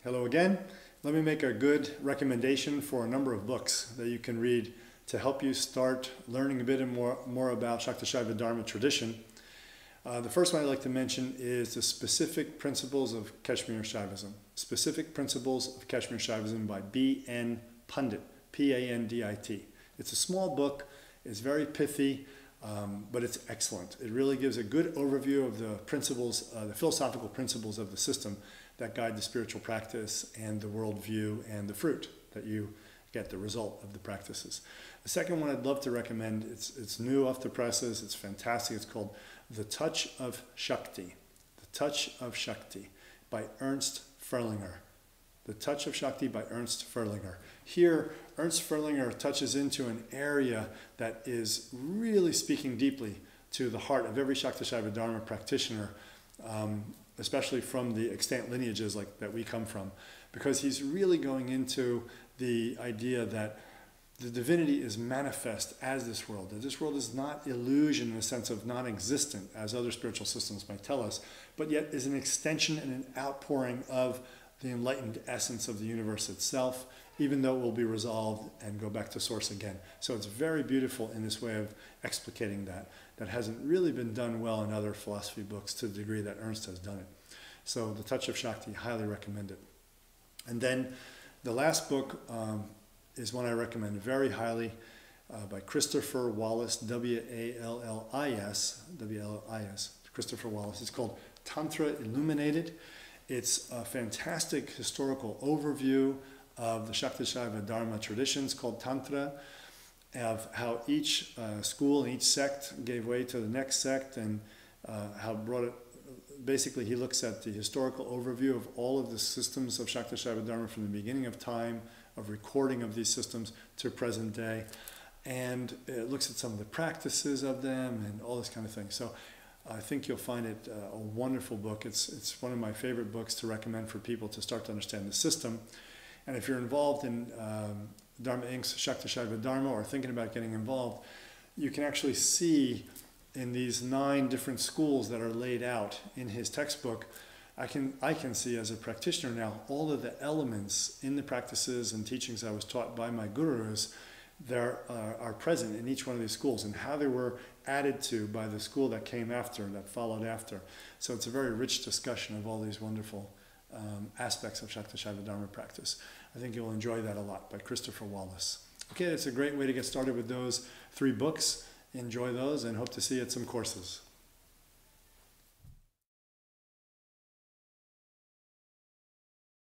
Hello again. Let me make a good recommendation for a number of books that you can read to help you start learning a bit more about Śakta-Śaiva Dharma tradition. The first one I'd like to mention is The Specific Principles of Kashmir Shaivism. Specific Principles of Kashmir Shaivism by B.N. Pandit, P-A-N-D-I-T. It's a small book, it's very pithy, but it's excellent. It really gives a good overview of the principles, the philosophical principles of the system that guide the spiritual practice and the worldview and the fruit that you get, the result of the practices. The second one I'd love to recommend, it's new off the presses, it's fantastic. It's called The Touch of Shakti. The Touch of Shakti by Ernst Ferlinger. The Touch of Shakti by Ernst Ferlinger. Here, Ernst Ferlinger touches into an area that is really speaking deeply to the heart of every Śakta-Śaiva Dharma practitioner, especially from the extant lineages that we come from, because he's really going into the idea that the divinity is manifest as this world, that this world is not illusion in the sense of non-existent, as other spiritual systems might tell us, but yet is an extension and an outpouring of the enlightened essence of the universe itself, even though it will be resolved and go back to source again. So it's very beautiful in this way of explicating that hasn't really been done well in other philosophy books to the degree that Ernst has done it. So The Touch of Shakti, highly recommend it. And then the last book is one I recommend very highly by Christopher Wallace, W-A-L-L-I-S, Christopher Wallace. It's called Tantra Illuminated. It's a fantastic historical overview of the Śakta-Śaiva Dharma traditions called Tantra, of how each school and each sect gave way to the next sect, and how brought it. Basically, he looks at the historical overview of all of the systems of Śakta-Śaiva Dharma from the beginning of time, of recording of these systems to present day, and it looks at some of the practices of them and all this kind of thing. So I think you'll find it a wonderful book. It's one of my favorite books to recommend for people to start to understand the system. And if you're involved in Dharma Inc.'s Śakta-Śaiva Dharma or thinking about getting involved, you can actually see in these 9 different schools that are laid out in his textbook, I can see as a practitioner now all of the elements in the practices and teachings I was taught by my gurus that are present in each one of these schools and how they were added to by the school that came after, that followed after. So it's a very rich discussion of all these wonderful aspects of Śakta-Śaiva Dharma practice. I think you'll enjoy that a lot, by Christopher Wallace. Okay, it's a great way to get started with those 3 books. Enjoy those and hope to see you at some courses.